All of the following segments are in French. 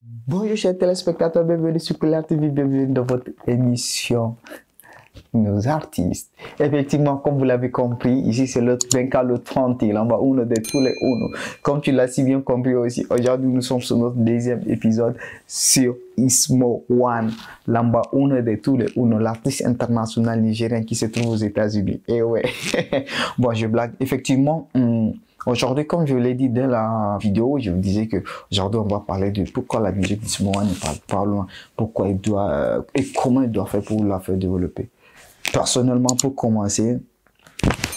Bonjour chers téléspectateurs, bienvenue sur Couleur TV, bienvenue dans votre émission Nos artistes. Effectivement, comme vous l'avez compris, ici c'est le Benka le 30, l'amba uno de tous les uno. Comme tu l'as si bien compris aussi, aujourd'hui nous sommes sur notre deuxième épisode sur Ismo One, l'amba uno de tous les uno, l'artiste international nigérien qui se trouve aux États-Unis. Et ouais, bon je blague, effectivement. Aujourd'hui, comme je l'ai dit dans la vidéo, je vous disais que aujourd'hui on va parler de pourquoi la musique d'Ismo One ne parle pas loin, pourquoi il doit et comment il doit faire pour la faire développer. Personnellement, pour commencer,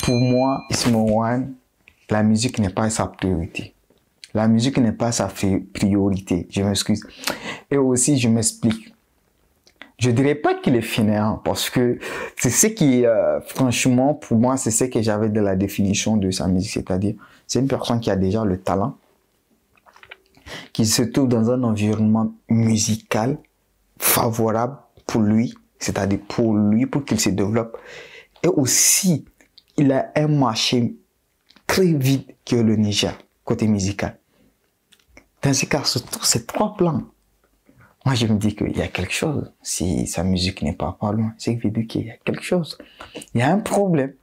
pour moi, Ismo One, la musique n'est pas sa priorité. La musique n'est pas sa priorité, je m'excuse. Et aussi, je m'explique. Je dirais pas qu'il est fainéant parce que c'est ce qui, franchement, pour moi, c'est ce que j'avais de la définition de sa musique. C'est-à-dire, c'est une personne qui a déjà le talent, qui se trouve dans un environnement musical favorable pour lui, c'est-à-dire pour lui, pour qu'il se développe. Et aussi, il a un marché très vite que le Niger, côté musical. Dans ce cas, sur tous ces trois plans, moi, je me dis qu'il y a quelque chose. Si sa musique n'est pas loin, c'est qu'il y a quelque chose. Il y a un problème.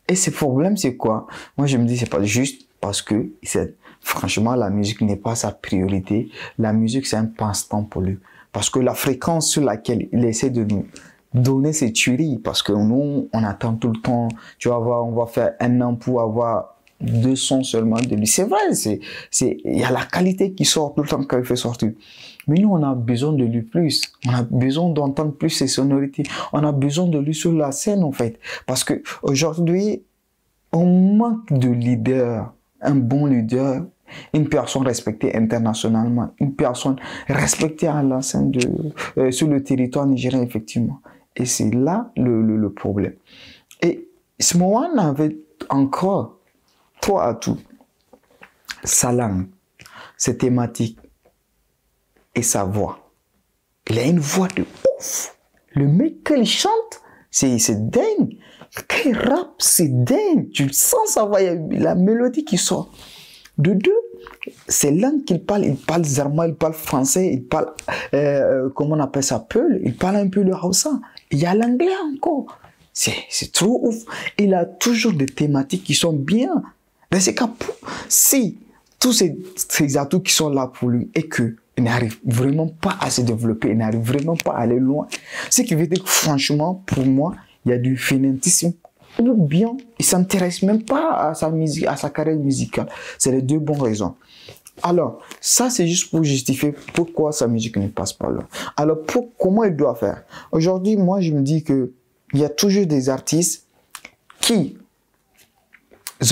Et ce problème, c'est quoi? Moi, je me dis, c'est pas juste parce que, franchement, la musique n'est pas sa priorité. La musique, c'est un passe-temps pour lui. Parce que la fréquence sur laquelle il essaie de nous donner ses tueries, parce que nous, on attend tout le temps, tu vas voir, on va faire un an pour avoir 2 sons seulement de lui. C'est vrai, il y a la qualité qui sort tout le temps quand il fait sortir. Mais nous, on a besoin de lui plus. On a besoin d'entendre plus ses sonorités. On a besoin de lui sur la scène, en fait. Parce que aujourd'hui, on manque de leader. Un bon leader, une personne respectée internationalement, une personne respectée à la scène sur le territoire nigérien, effectivement. Et c'est là le problème. Et Ismo One avait encore 3 atouts. Sa langue, ses thématiques et sa voix. Il a une voix de ouf. Le mec, quand il chante, c'est dingue. Quand il rappe, c'est dingue. Tu le sens, ça va, il y a la mélodie qui sort. De deux, c'est langues qu'il parle. Il parle zarma, il parle français, il parle, comment on appelle ça, Peul. Il parle un peu le Hausa. Il y a l'anglais encore. C'est trop ouf. Il a toujours des thématiques qui sont bien. Mais c'est qu'à si tous ces atouts qui sont là pour lui et que il n'arrive vraiment pas à se développer, il n'arrive vraiment pas à aller loin. Ce qui veut dire que franchement, pour moi, il y a du fainéantisme ou bien il ne s'intéresse même pas à sa musique, à sa carrière musicale. C'est les 2 bonnes raisons. Alors, ça c'est juste pour justifier pourquoi sa musique ne passe pas là. Alors, comment il doit faire? Aujourd'hui, moi je me dis que il y a toujours des artistes qui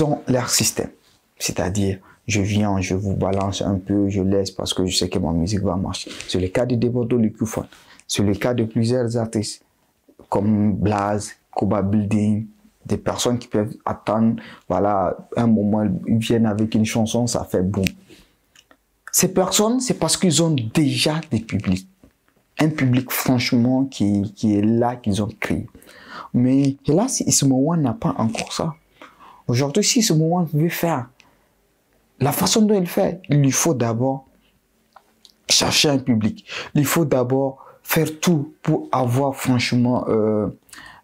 ont leur système. C'est-à-dire, je viens, je vous balance un peu, je laisse parce que je sais que ma musique va marcher. C'est le cas de Debordo Lucufon. C'est le cas de plusieurs artistes comme Blaze, Koba Building, des personnes qui peuvent attendre, voilà, un moment, ils viennent avec une chanson, ça fait boum. Ces personnes, c'est parce qu'ils ont déjà des publics. Un public, franchement, qui est là, qu'ils ont créé. Mais là, si Ismo One n'a pas encore ça. Aujourd'hui, si Ismo One veut faire la façon dont il fait, il lui faut d'abord chercher un public. Il faut d'abord faire tout pour avoir franchement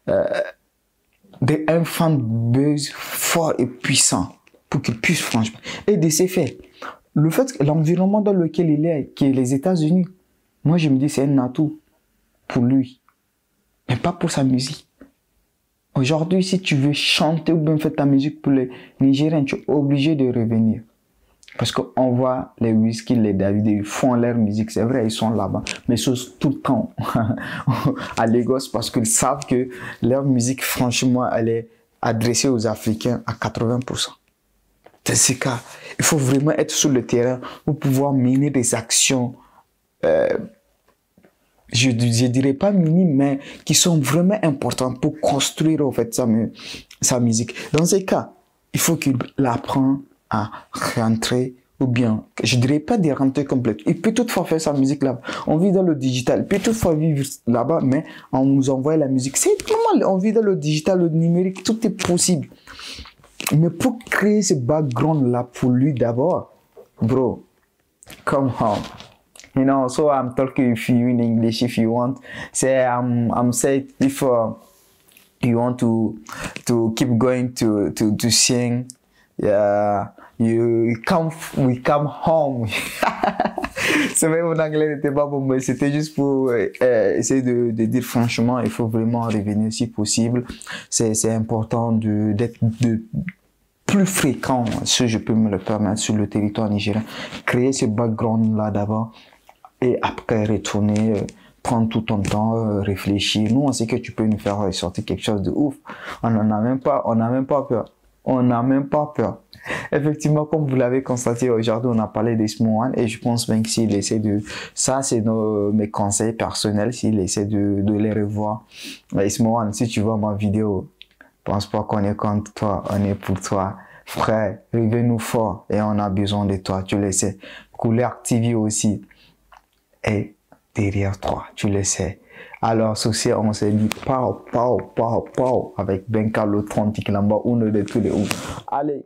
un fanbase fort et puissant pour qu'il puisse franchement. Et de ces faits, le fait que l'environnement dans lequel il est, qui est les États-Unis, moi je me dis c'est un atout pour lui, mais pas pour sa musique. Aujourd'hui, si tu veux chanter ou bien faire ta musique pour les Nigériens, tu es obligé de revenir. Parce qu'on voit les Wizkid, les David, ils font leur musique, c'est vrai, ils sont là-bas, mais ils sont tout le temps à Lagos parce qu'ils savent que leur musique, franchement, elle est adressée aux Africains à 80%. Dans ce cas, il faut vraiment être sur le terrain pour pouvoir mener des actions, je ne dirais pas minimes, mais qui sont vraiment importantes pour construire en fait sa musique. Dans ces cas, il faut qu'il apprenne à rentrer, ou bien, je ne dirais pas des rentrées complètes. Il peut toutefois faire sa musique là-bas. On vit dans le digital. Il peut toutefois vivre là-bas, mais on nous envoie la musique. C'est normal, on vit dans le digital, le numérique, tout est possible. Mais pour créer ce background-là pour lui d'abord, bro, come on. You know, so I'm talking with you in English if you want. Say I'm saying if you want to keep going to sing, yeah, we come home. C'est vrai, mon anglais n'était pas bon, mais c'était juste pour essayer de dire franchement, il faut vraiment revenir si possible. C'est important d'être plus fréquent, si je peux me le permettre, sur le territoire nigérien. Créer ce background-là d'abord et après retourner, prendre tout ton temps, réfléchir. Nous, on sait que tu peux nous faire ressortir quelque chose de ouf. On n'a même pas peur. On n'a même pas peur. Effectivement, comme vous l'avez constaté aujourd'hui, on a parlé des Small One et je pense même que s'il essaie de... Ça, c'est mes conseils personnels, s'il essaie de les revoir. Mais Small One, si tu vois ma vidéo, pense pas qu'on est contre toi, on est pour toi. Frère, reviens-nous fort et on a besoin de toi, tu le sais. Couleur TV aussi est derrière toi, tu le sais. Alors, sur ce, on se dit pao, pao, pao, pao avec Benka le 30 qui est là-bas, uno de tous les ouf. Allez.